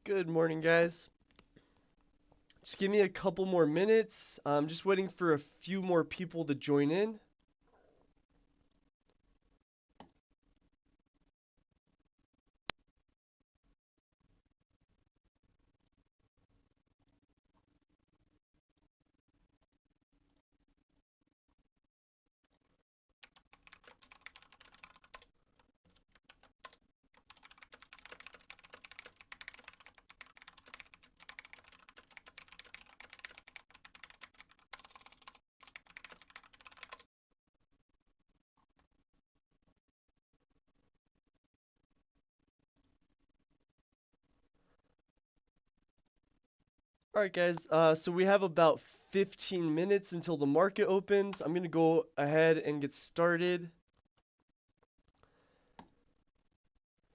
Good morning, guys. Just give me a couple more minutes. I'm just waiting for a few more people to join in. Alright, guys. So we have about 15 minutes until the market opens. I'm going to go ahead and get started.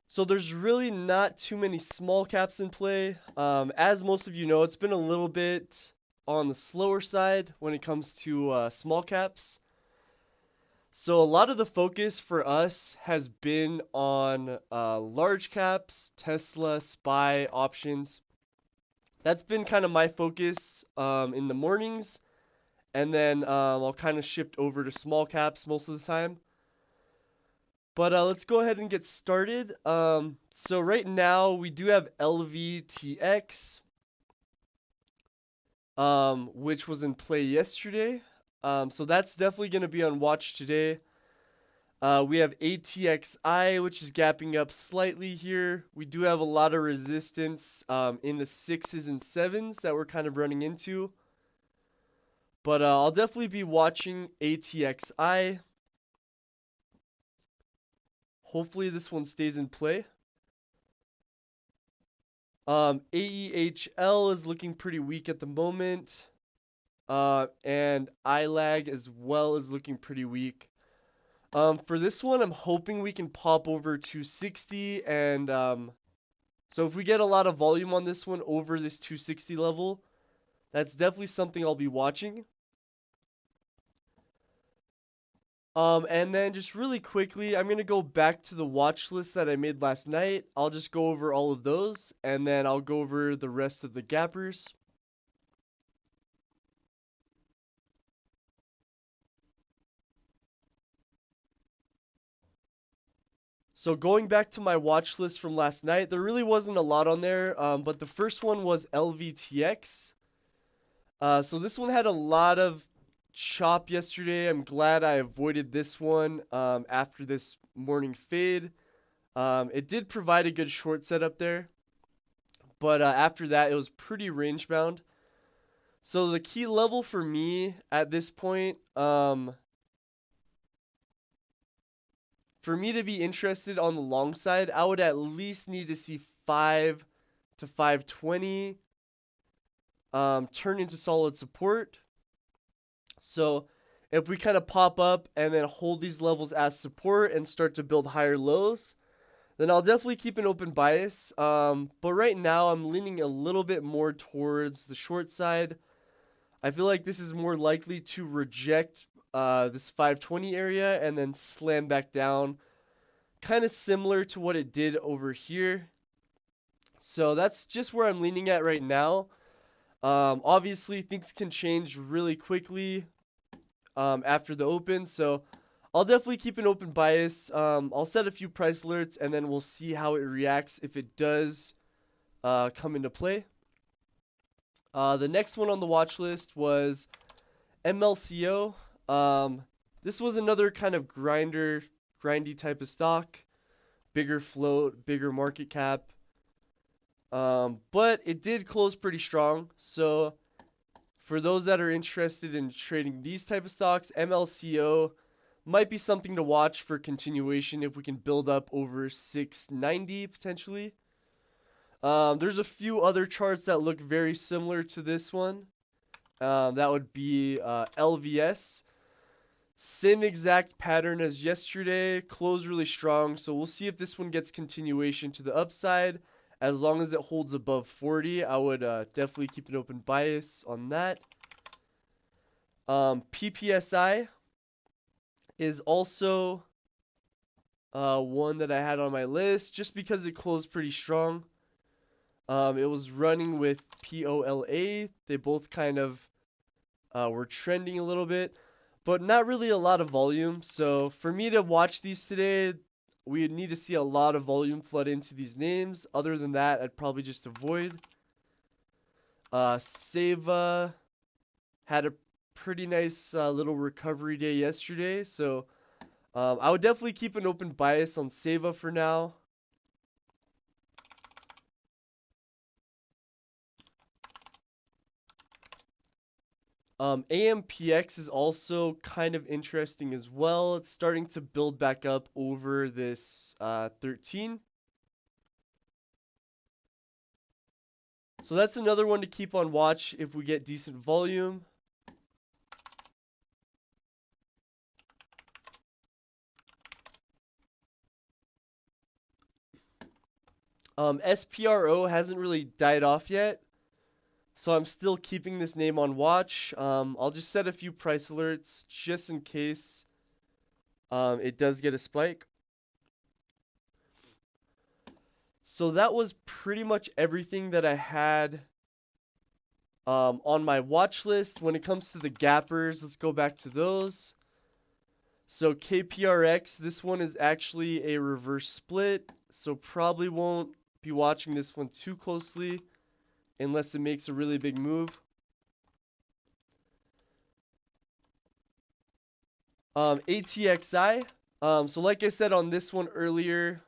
So there's really not too many small caps in play. As most of you know, it's been a little bit on the slower side when it comes to small caps. So a lot of the focus for us has been on large caps, Tesla, SPY options. That's been kind of my focus in the mornings, and then I'll kind of shift over to small caps most of the time. But let's go ahead and get started. So right now we do have LVTX, which was in play yesterday. So that's definitely going to be on watch today. We have ATXI, which is gapping up slightly here. We do have a lot of resistance in the 6s and 7s that we're kind of running into. But I'll definitely be watching ATXI. Hopefully this one stays in play. AEHL is looking pretty weak at the moment. And ILAG as well is looking pretty weak. For this one, I'm hoping we can pop over to 60, and so if we get a lot of volume on this one over this 260 level, that's definitely something I'll be watching. And then just really quickly, I'm going to go back to the watch list that I made last night. I'll just go over all of those, and then I'll go over the rest of the gappers. So going back to my watch list from last night, there really wasn't a lot on there, but the first one was LVTX. So this one had a lot of chop yesterday. I'm glad I avoided this one after this morning fade. It did provide a good short setup there, but after that it was pretty range bound. So the key level for me at this point, for me to be interested on the long side, I would at least need to see 5 to 520 turn into solid support. So if we kind of pop up and then hold these levels as support and start to build higher lows, then I'll definitely keep an open bias. But right now I'm leaning a little bit more towards the short side. I feel like this is more likely to reject this 520 area and then slam back down, kind of similar to what it did over here. So that's just where I'm leaning at right now. Obviously things can change really quickly after the open, so I'll definitely keep an open bias. I'll set a few price alerts, and then we'll see how it reacts if it does come into play. The next one on the watch list was MLCO. This was another kind of grindy type of stock. Bigger float, bigger market cap. But it did close pretty strong. So for those that are interested in trading these type of stocks, MLCO might be something to watch for continuation if we can build up over 690 potentially. There's a few other charts that look very similar to this one. That would be LVS. Same exact pattern as yesterday. Closed really strong. So we'll see if this one gets continuation to the upside. As long as it holds above 40, I would definitely keep an open bias on that. PPSI is also one that I had on my list just because it closed pretty strong. It was running with POLA. They both kind of were trending a little bit, but not really a lot of volume. So for me to watch these today, we would need to see a lot of volume flood into these names. Other than that, I'd probably just avoid. Seva had a pretty nice little recovery day yesterday, so I would definitely keep an open bias on Seva for now. AMPX is also kind of interesting as well. It's starting to build back up over this 13. So that's another one to keep on watch if we get decent volume. SPRO hasn't really died off yet, so I'm still keeping this name on watch. I'll just set a few price alerts just in case it does get a spike. So that was pretty much everything that I had on my watch list. When it comes to the gappers, let's go back to those. So KPRX, this one is actually a reverse split, so probably won't be watching this one too closely unless it makes a really big move. ATXI, so like I said on this one earlier,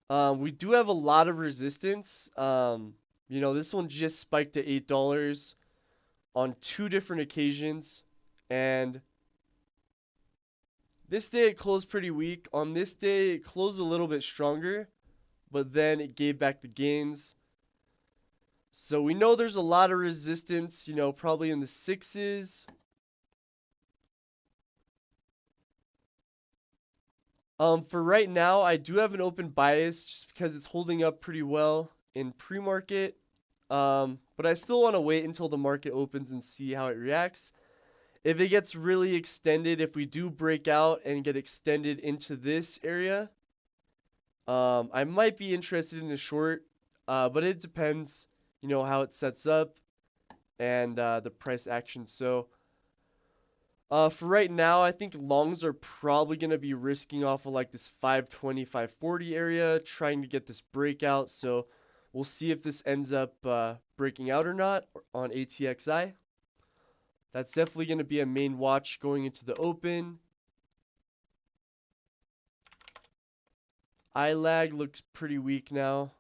we do have a lot of resistance. You know, this one just spiked to $8 on 2 different occasions, and this day it closed pretty weak. On this day it closed a little bit stronger, but then it gave back the gains. So we know there's a lot of resistance, you know, probably in the 6s. For right now, I do have an open bias just because it's holding up pretty well in pre-market. But I still want to wait until the market opens and see how it reacts. If it gets really extended, if we do break out and get extended into this area, I might be interested in a short, but it depends, you know, how it sets up and the price action. So for right now, I think longs are probably going to be risking off of like this 520, 540 area, trying to get this breakout. So we'll see if this ends up breaking out or not on ATXI. That's definitely going to be a main watch going into the open. iLag looks pretty weak now.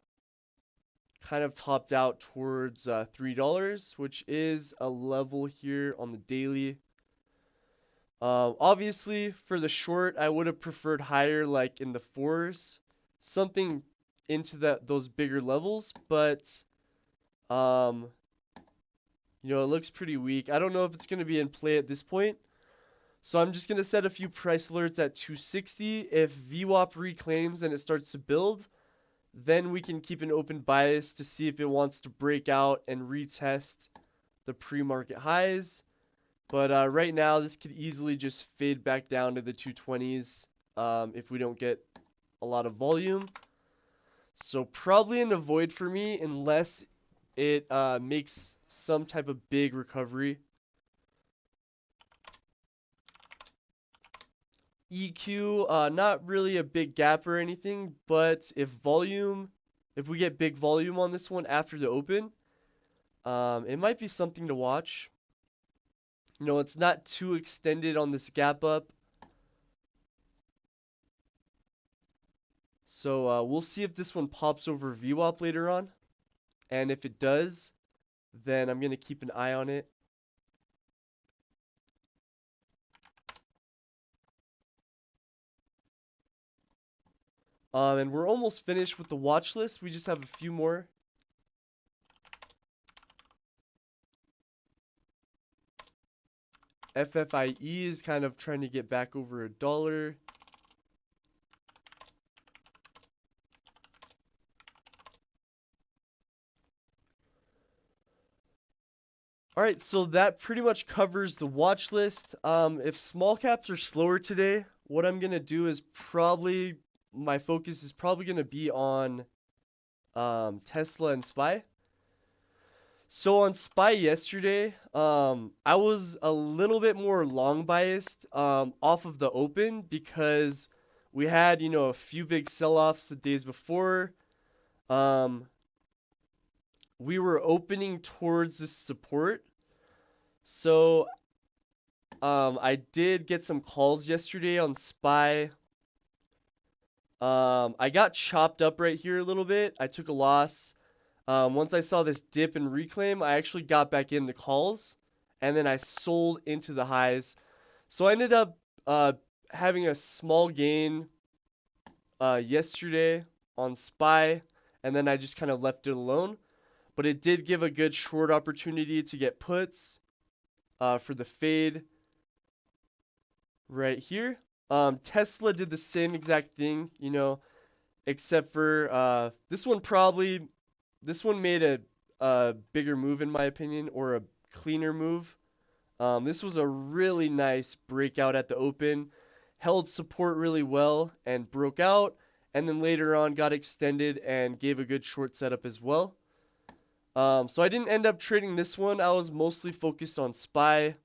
Kind of topped out towards $3, which is a level here on the daily. Obviously, for the short, I would have preferred higher, like in the 4s, something into those bigger levels. But you know, it looks pretty weak. I don't know if it's going to be in play at this point. So I'm just going to set a few price alerts at 260. If VWAP reclaims and it starts to build, then we can keep an open bias to see if it wants to break out and retest the pre-market highs. But right now, this could easily just fade back down to the 220s if we don't get a lot of volume. So probably an avoid for me unless it makes some type of big recovery. EQ, not really a big gap or anything, but if we get big volume on this one after the open, it might be something to watch. You know, it's not too extended on this gap up. So we'll see if this one pops over VWAP later on. And if it does, then I'm going to keep an eye on it. And we're almost finished with the watch list. We just have a few more. FFIE is kind of trying to get back over $1. Alright, so that pretty much covers the watch list. If small caps are slower today, what I'm going to do is my focus is probably going to be on Tesla and SPY. So on SPY yesterday, I was a little bit more long biased off of the open because we had, a few big sell-offs the days before. Um, we were opening towards this support. So I did get some calls yesterday on SPY. I got chopped up right here a little bit. I took a loss. Once I saw this dip and reclaim, I actually got back in the calls, and then I sold into the highs. So I ended up having a small gain yesterday on SPY, and then I just kind of left it alone. But it did give a good short opportunity to get puts for the fade right here. Tesla did the same exact thing, except for this one made a bigger move in my opinion, or a cleaner move. This was a really nice breakout at the open, held support really well and broke out, and then later on got extended and gave a good short setup as well. So I didn't end up trading this one. I was mostly focused on SPY.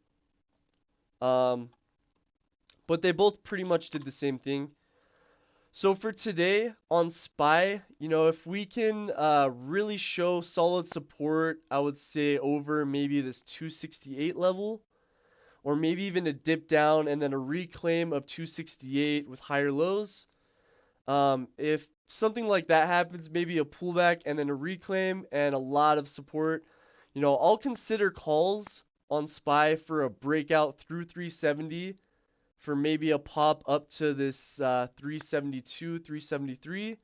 But they both pretty much did the same thing. So for today on SPY, if we can really show solid support, I would say over maybe this 268 level, or maybe even a dip down and then a reclaim of 268 with higher lows. If something like that happens, maybe a pullback and then a reclaim and a lot of support, I'll consider calls on SPY for a breakout through 370 for maybe a pop up to this 372, 373.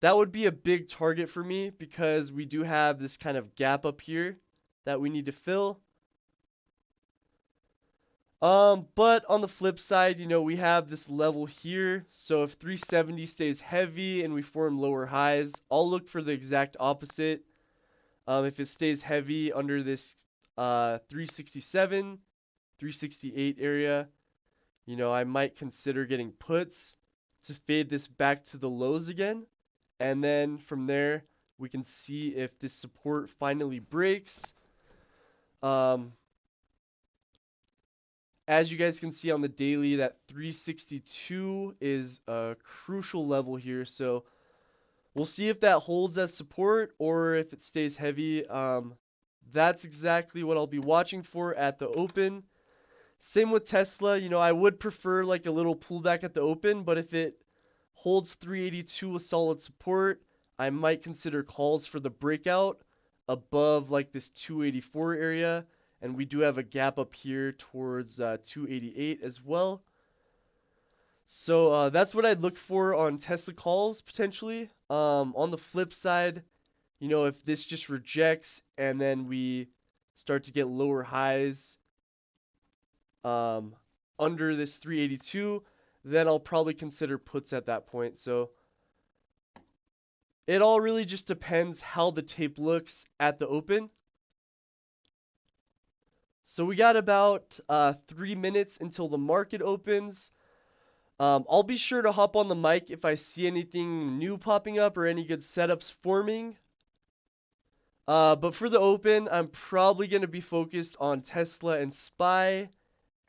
That would be a big target for me because we do have this kind of gap up here that we need to fill. But on the flip side, we have this level here. So if 370 stays heavy and we form lower highs, I'll look for the exact opposite. If it stays heavy under this 367, 368 area, I might consider getting puts to fade this back to the lows again. And then from there, we can see if this support finally breaks. As you guys can see on the daily, that 362 is a crucial level here. So we'll see if that holds as support or if it stays heavy. That's exactly what I'll be watching for at the open. Same with Tesla, I would prefer like a little pullback at the open, but if it holds 382 with solid support, I might consider calls for the breakout above like this 284 area, and we do have a gap up here towards 288 as well. So that's what I'd look for on Tesla calls potentially. On the flip side, if this just rejects and then we start to get lower highs under this 382, then I'll probably consider puts at that point. So it all really just depends how the tape looks at the open. So we got about 3 minutes until the market opens. I'll be sure to hop on the mic if I see anything new popping up or any good setups forming. But for the open, I'm probably going to be focused on Tesla and SPY.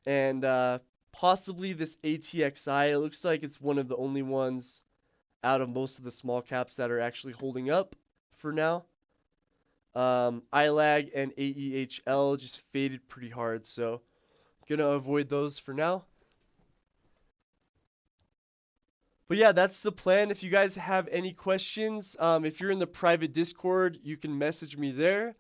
And possibly this ATXI. It looks like it's one of the only ones out of most of the small caps that are actually holding up for now. ILAG and AEHL just faded pretty hard, so gonna avoid those for now. But yeah, that's the plan. If you guys have any questions, if you're in the private Discord, you can message me there,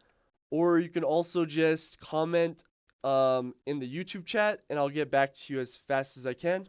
or you can also just comment in the YouTube chat, and I'll get back to you as fast as I can.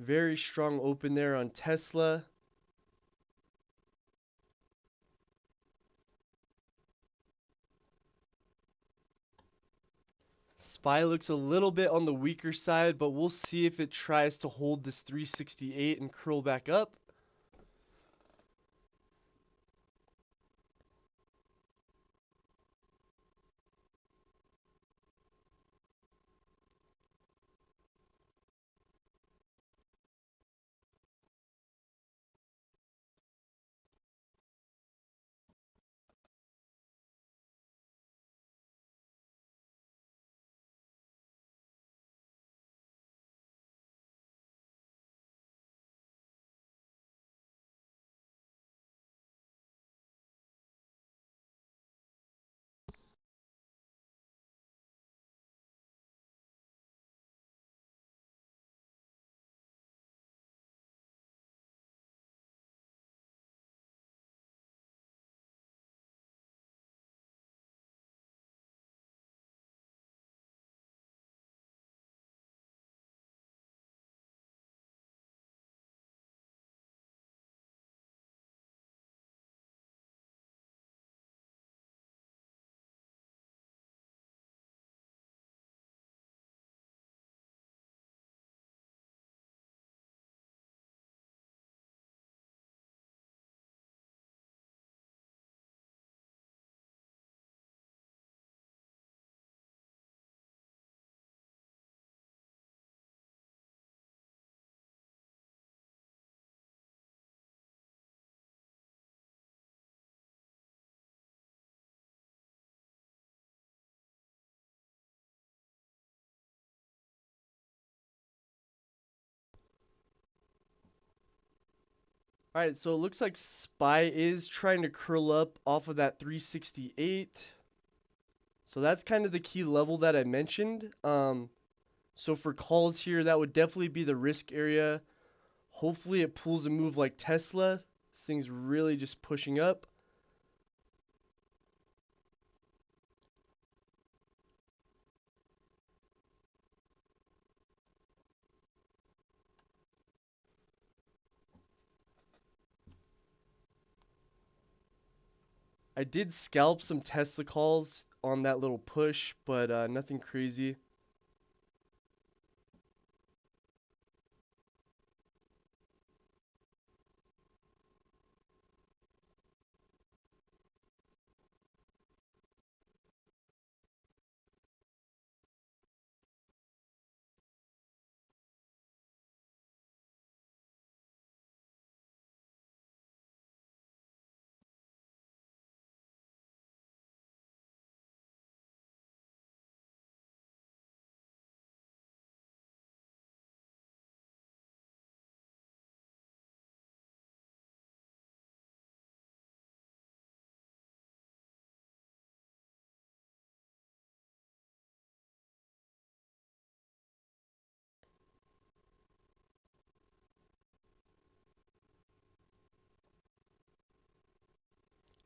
Very strong open there on Tesla. SPY looks a little bit on the weaker side, but we'll see if it tries to hold this 368 and curl back up. Alright, so it looks like SPY is trying to curl up off of that 368. So that's kind of the key level that I mentioned. So for calls here, that would definitely be the risk area. Hopefully it pulls a move like Tesla. This thing's really just pushing up. I did scalp some Tesla calls on that little push, but nothing crazy.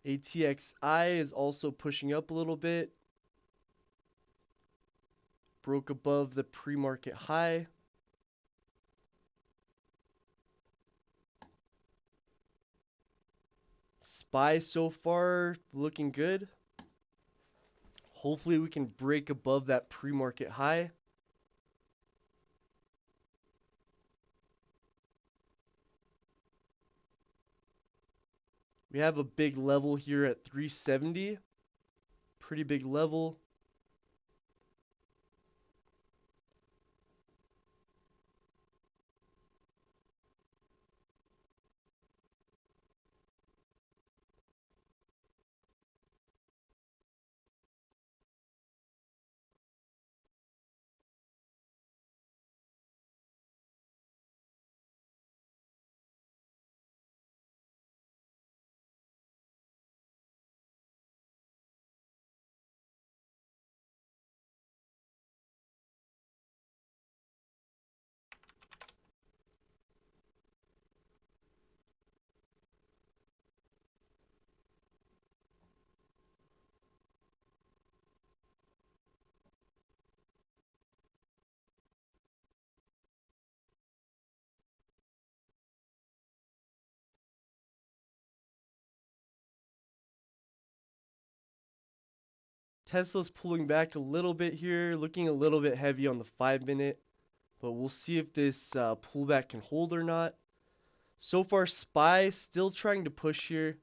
ATXI is also pushing up a little bit. Broke above the pre-market high. SPY so far looking good. Hopefully we can break above that pre-market high. We have a big level here at 370. Pretty big level. Tesla's pulling back a little bit here, looking a little bit heavy on the 5-minute, but we'll see if this pullback can hold or not. So far, SPY still trying to push here.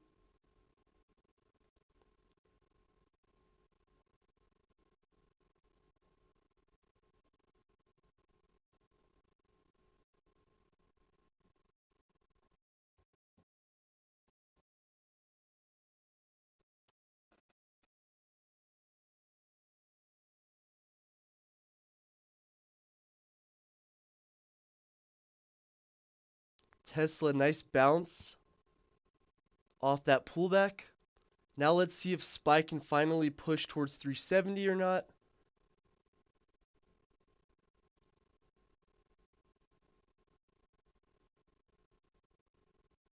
Tesla, nice bounce off that pullback. Now let's see if SPY can finally push towards 370 or not.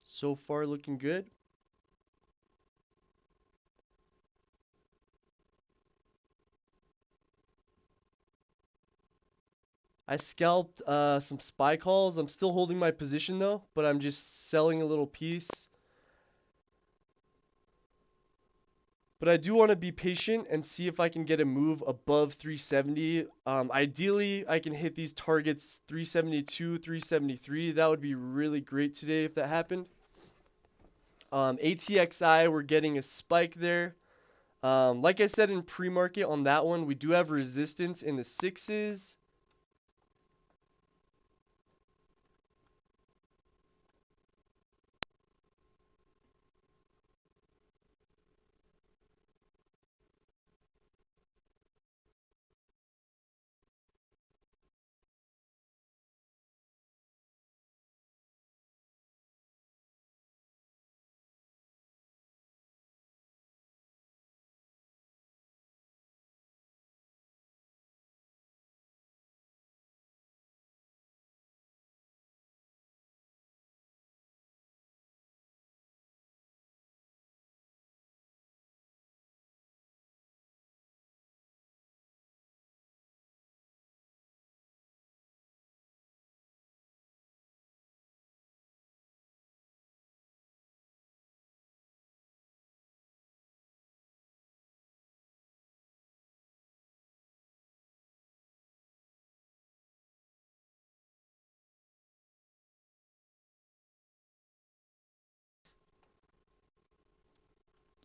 So far looking good. I scalped some SPY calls. I'm still holding my position though, but I'm just selling a little piece. But I do want to be patient and see if I can get a move above 370. Ideally, I can hit these targets 372, 373. That would be really great today if that happened. ATXI, we're getting a spike there. Like I said in pre-market on that one, we do have resistance in the 6s.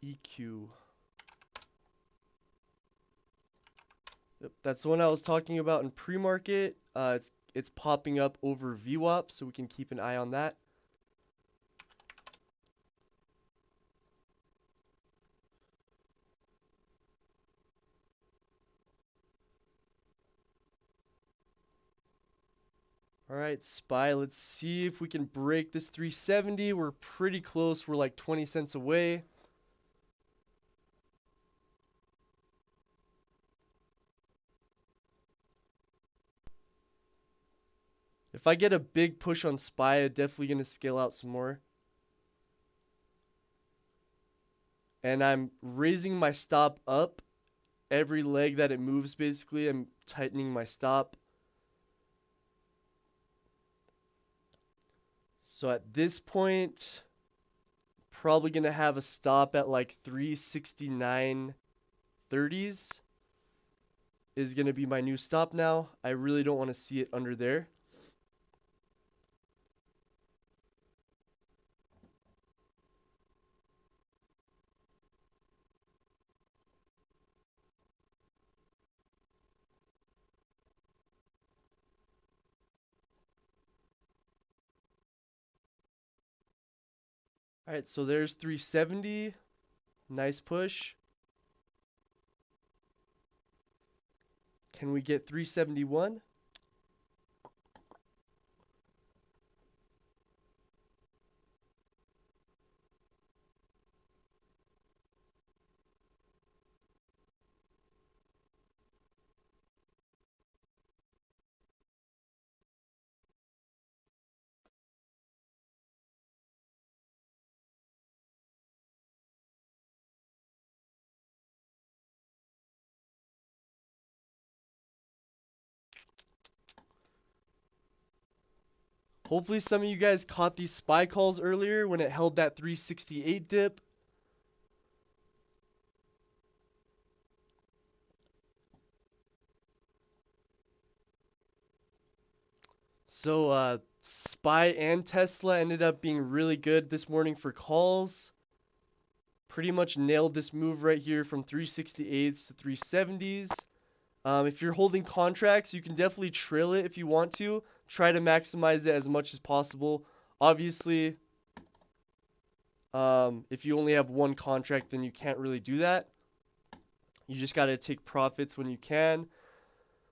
EQ. Yep, that's the one I was talking about in pre-market. It's popping up over VWAP, so we can keep an eye on that. Alright, SPY, let's see if we can break this 370. We're pretty close. We're like 20 cents away. If I get a big push on SPY, I'm definitely going to scale out some more. And I'm raising my stop up. Every leg that it moves, basically, I'm tightening my stop. So at this point, probably going to have a stop at like 369.30s is going to be my new stop now. I really don't want to see it under there. Alright, so there's 370. Nice push. Can we get 371? Hopefully some of you guys caught these SPY calls earlier when it held that 368 dip. So SPY and Tesla ended up being really good this morning for calls. Pretty much nailed this move right here from 368s to 370s. If you're holding contracts, you can definitely trail it if you want to. Try to maximize it as much as possible. Obviously, if you only have one contract, then you can't really do that. You just got to take profits when you can.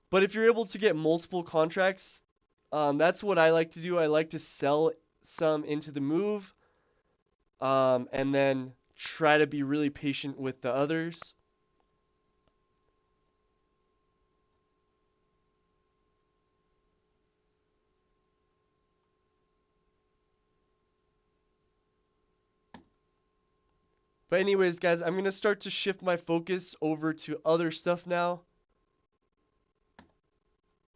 But if you're able to get multiple contracts, that's what I like to do. I like to sell some into the move, and then try to be really patient with the others. But anyways, guys, I'm going to start to shift my focus over to other stuff now.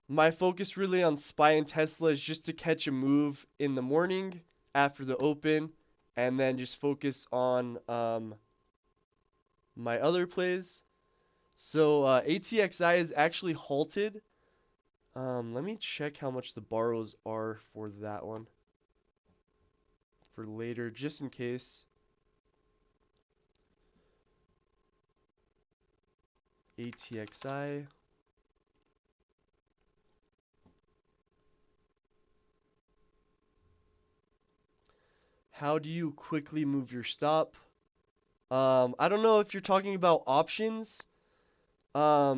My focus really on SPY and Tesla is just to catch a move in the morning after the open, and then just focus on my other plays. So ATXI is actually halted. Let me check how much the borrows are for that one for later, just in case. ATXI. How do you quickly move your stop? I don't know if you're talking about options. I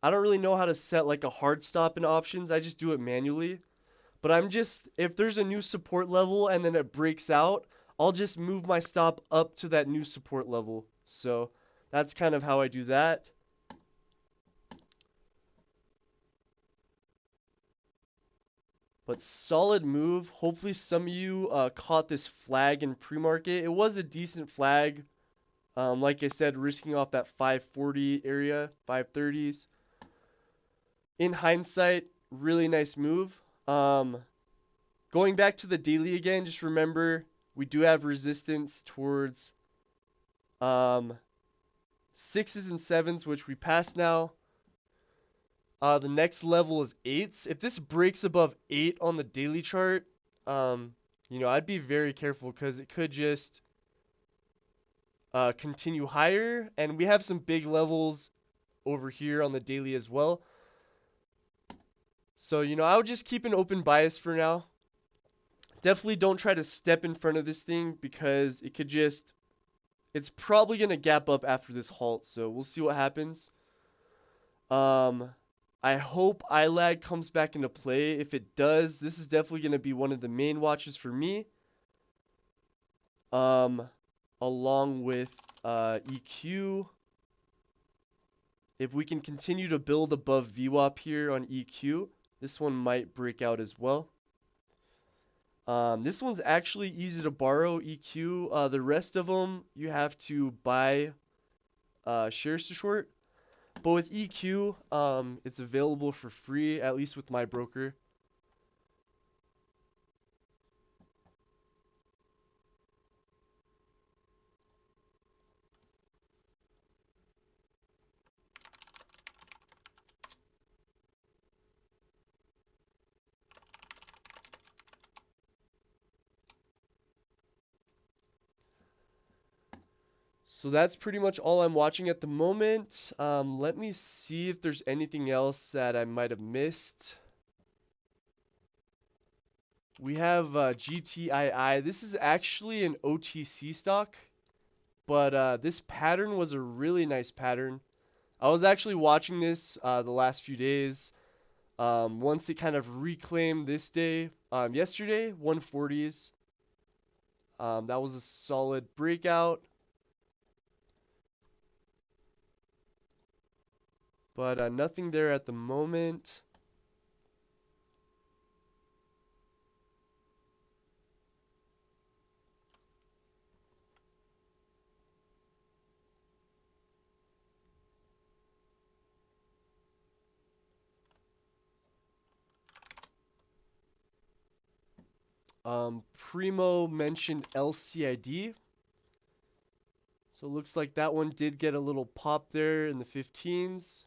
don't really know how to set like a hard stop in options. I just do it manually. But if there's a new support level and then it breaks out, I'll just move my stop up to that new support level. So that's kind of how I do that. But solid move. Hopefully some of you caught this flag in pre-market. It was a decent flag. Like I said, risking off that 540 area, 530s. In hindsight, really nice move. Going back to the daily again, just remember we do have resistance towards 6s and 7s, which we passed now. The next level is 8s. If this breaks above 8 on the daily chart, I'd be very careful because it could just continue higher. And we have some big levels over here on the daily as well. So, I would just keep an open bias for now. Definitely don't try to step in front of this thing because it's probably going to gap up after this halt. So we'll see what happens. I hope iLag comes back into play. If it does, this is definitely going to be one of the main watches for me. Along with EQ. If we can continue to build above VWAP here on EQ, this one might break out as well. This one's actually easy to borrow, EQ. The rest of them, you have to buy shares to short. But with EQ, it's available for free, at least with my broker. So that's pretty much all I'm watching at the moment. Let me see if there's anything else that I might have missed. We have GTII. This is actually an OTC stock, but this pattern was a really nice pattern. I was actually watching this the last few days. Once it kind of reclaimed this day, yesterday, 140s. That was a solid breakout. But nothing there at the moment. Primo mentioned LCID. So it looks like that one did get a little pop there in the 15s.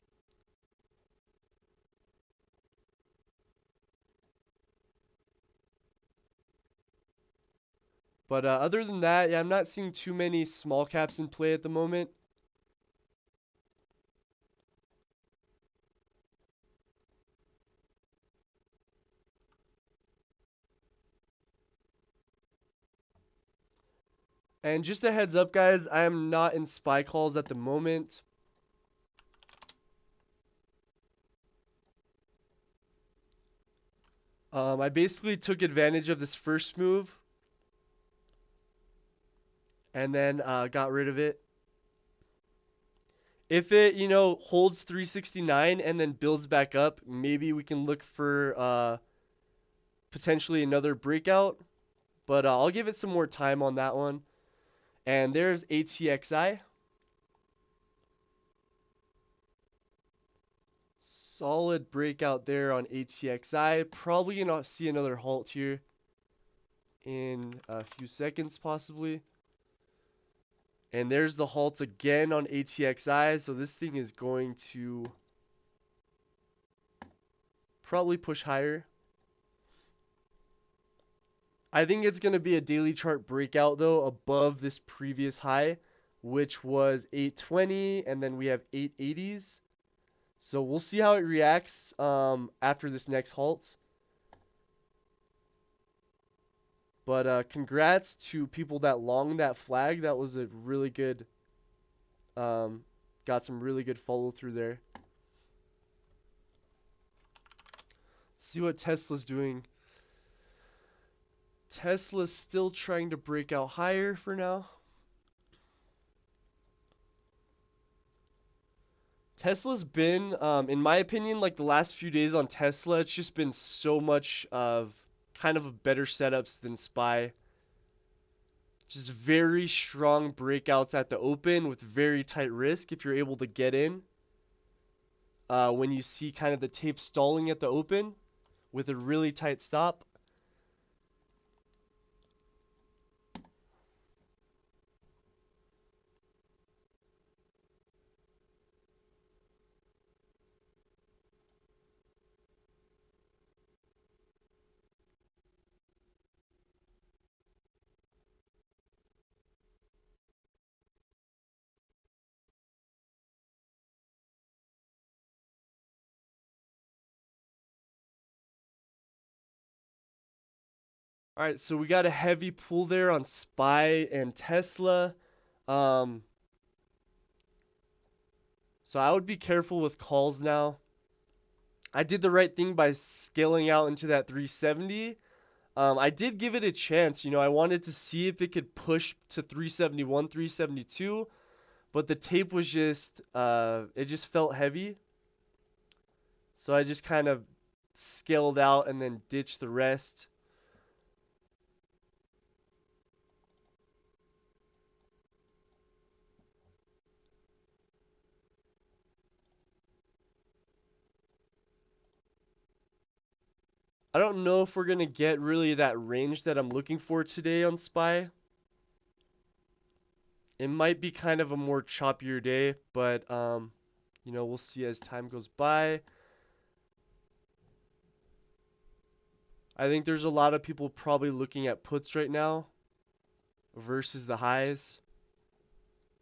But other than that, yeah, I'm not seeing too many small caps in play at the moment. And just a heads up, guys, I am not in SPY calls at the moment. I basically took advantage of this first move and then got rid of it. If it, holds 369 and then builds back up, maybe we can look for potentially another breakout. But I'll give it some more time on that one. And there's ATXI. Solid breakout there on ATXI. Probably gonna see another halt here in a few seconds possibly. And there's the halt again on ATXI. So this thing is going to probably push higher. I think it's going to be a daily chart breakout though above this previous high, which was 820, and then we have 880s. So we'll see how it reacts after this next halt. But congrats to people that long that flag. That was a really good, got some really good follow through there. See what Tesla's doing. Tesla's still trying to break out higher for now. Tesla's been, in my opinion, like the last few days on Tesla, it's just been so much of kind of a better setups than SPY. Just very strong breakouts at the open with very tight risk if you're able to get in. When you see kind of the tape stalling at the open with a really tight stop. Alright, so we got a heavy pull there on SPY and Tesla. So I would be careful with calls now. I did the right thing by scaling out into that 370. I did give it a chance. I wanted to see if it could push to 371, 372, but the tape was just, it just felt heavy. So I just kind of scaled out and then ditched the rest. I don't know if we're going to get really that range that I'm looking for today on SPY. It might be kind of a more choppier day, but we'll see as time goes by. I think there's a lot of people probably looking at puts right now versus the highs.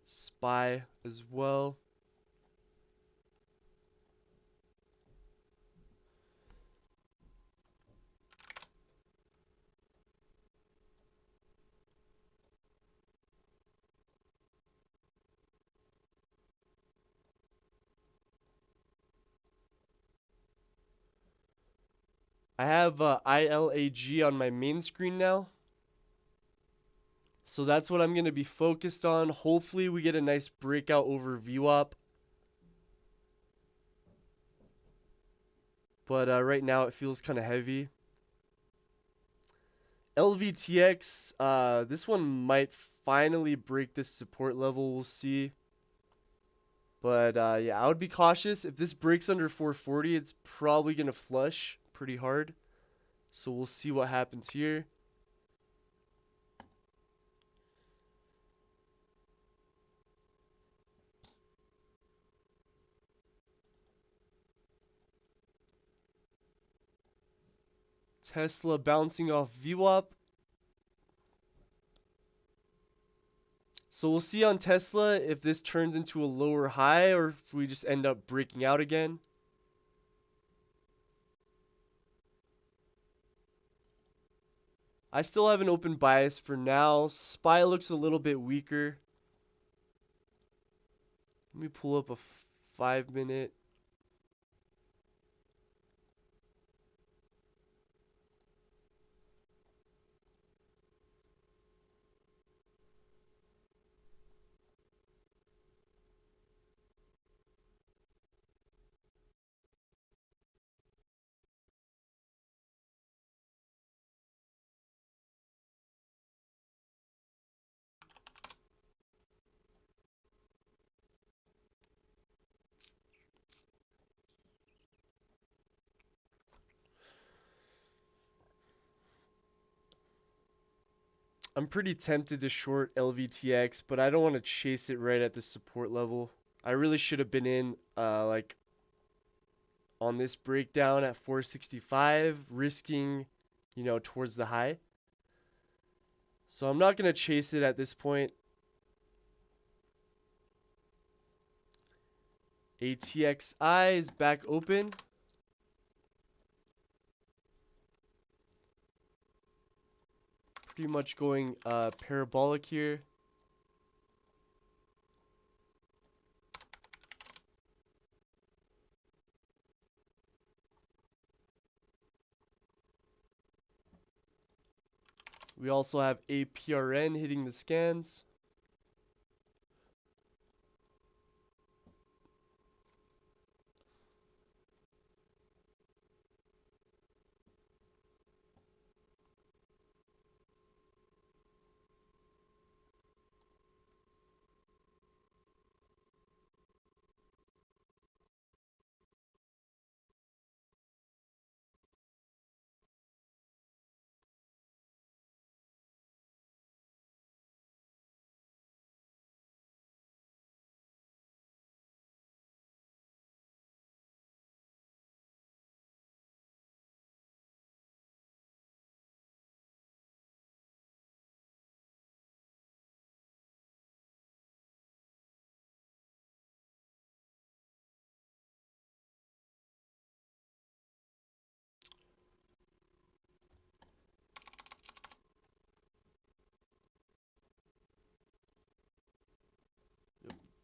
SPY as well. I have ILAG on my main screen now. So that's what I'm going to be focused on. Hopefully we get a nice breakout over VWAP. But right now it feels kind of heavy. LVTX, this one might finally break this support level. We'll see. But yeah, I would be cautious. If this breaks under 440, it's probably going to flush pretty hard. So we'll see what happens here. Tesla bouncing off VWAP. So we'll see on Tesla if this turns into a lower high or if we just end up breaking out again. I still have an open bias for now. SPY looks a little bit weaker. Let me pull up a 5-minute. I'm pretty tempted to short LVTX, but I don't want to chase it right at the support level. I really should have been in like on this breakdown at 465, risking, towards the high. So I'm not going to chase it at this point. ATXI is back open. Pretty much going parabolic here. We also have APRN hitting the scans.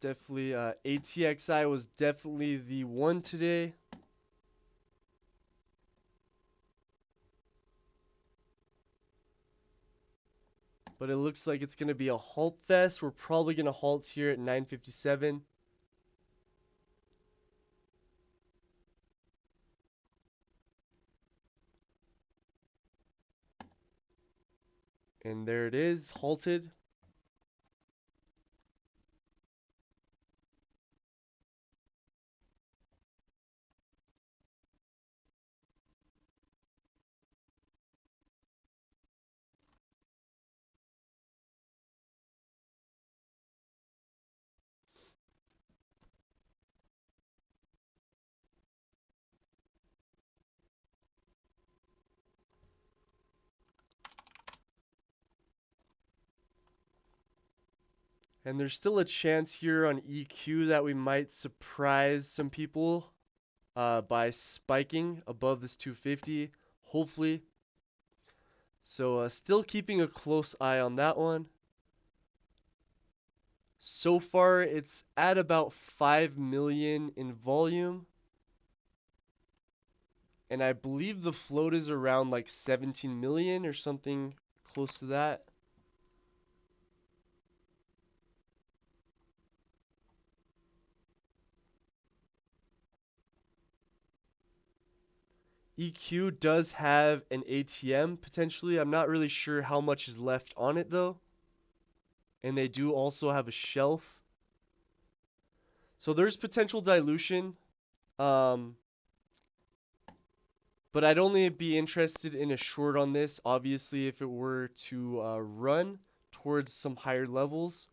Definitely, ATXI was definitely the one today. But it looks like it's going to be a halt fest. We're probably going to halt here at 957. And there it is, halted. And there's still a chance here on EQ that we might surprise some people by spiking above this 250, hopefully. So still keeping a close eye on that one. So far, it's at about 5 million in volume. And I believe the float is around like 17 million or something close to that. EQ does have an ATM potentially. I'm not really sure how much is left on it though. And they do also have a shelf. So there's potential dilution. But I'd only be interested in a short on this, obviously, if it were to run towards some higher levels.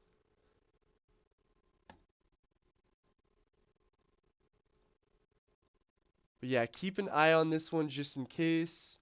But yeah, keep an eye on this one just in case.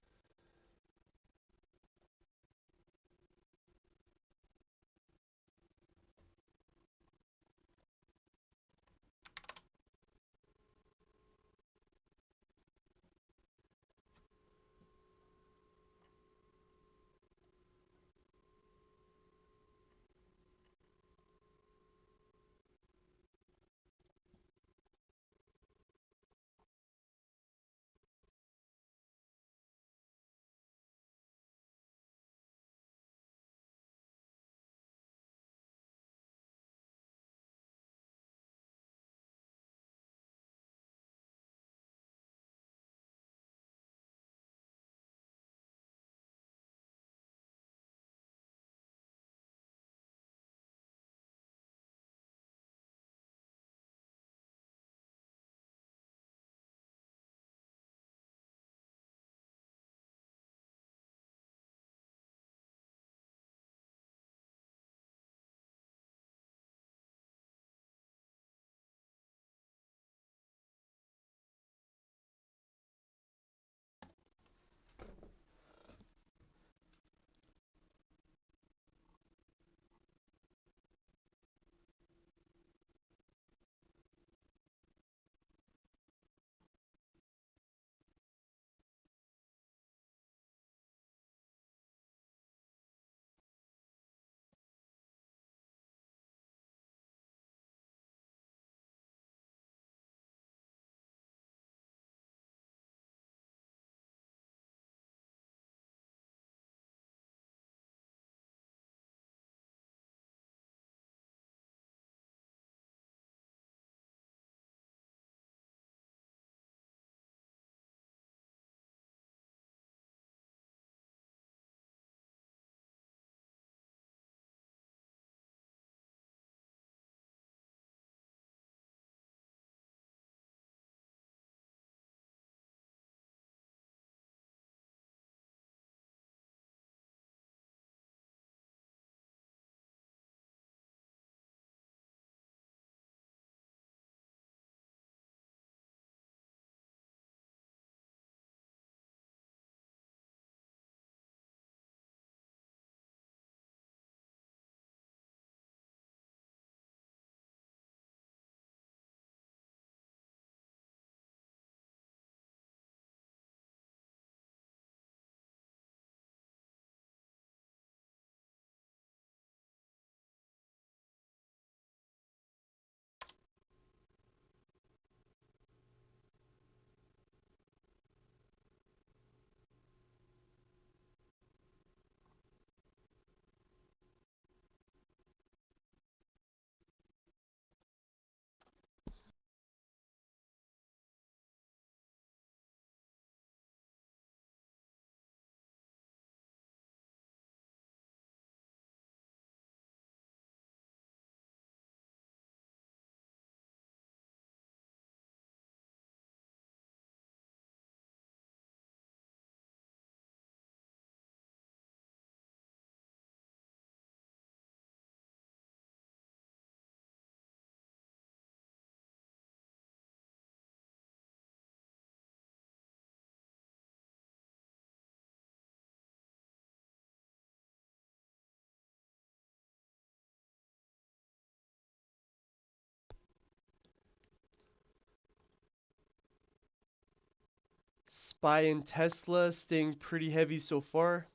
SPY and Tesla staying pretty heavy so far.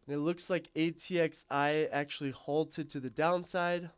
And it looks like ATXI actually halted to the downside.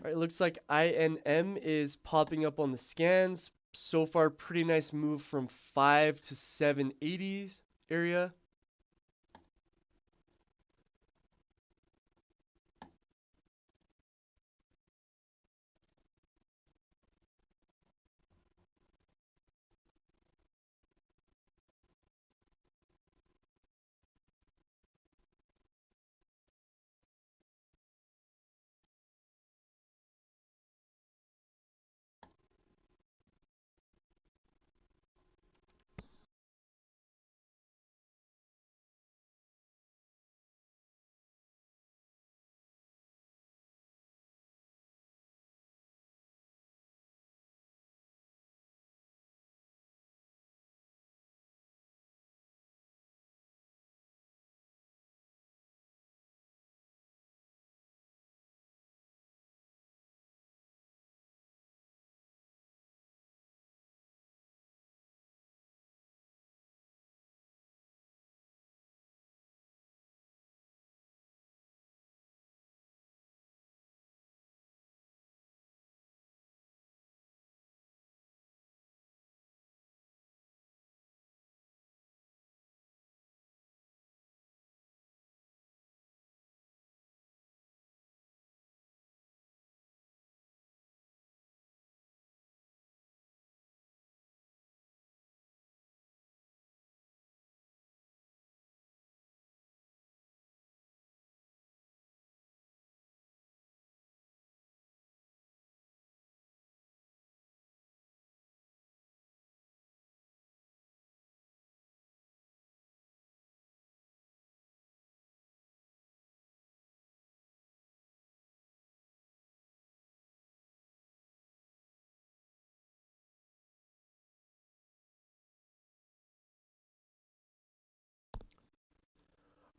Alright, looks like INM is popping up on the scans. So far, pretty nice move from 5 to 780s area.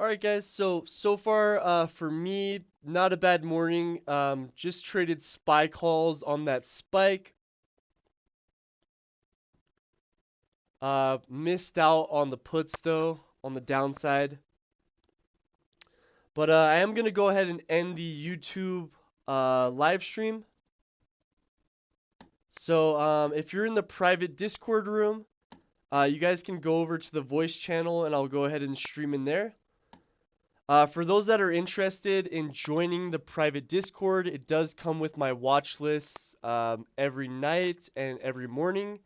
Alright guys, so far for me, not a bad morning. Just traded SPY calls on that spike. Missed out on the puts though, on the downside. But I am gonna go ahead and end the YouTube live stream. So if you're in the private Discord room, you guys can go over to the voice channel and I'll go ahead and stream in there. For those that are interested in joining the private Discord, it does come with my watch lists every night and every morning,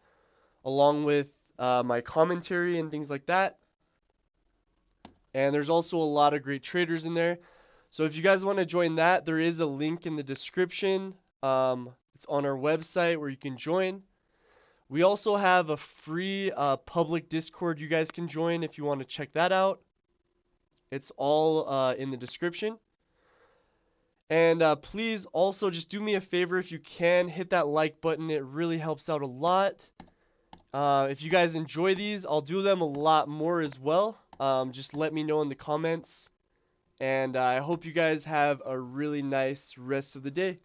along with my commentary and things like that. And there's also a lot of great traders in there. So if you guys want to join that, there is a link in the description. It's on our website where you can join. We also have a free public Discord you guys can join if you want to check that out. It's all in the description. And please also just do me a favor if you can, hit that like button. It really helps out a lot. If you guys enjoy these, I'll do them a lot more as well. Just let me know in the comments. And I hope you guys have a really nice rest of the day.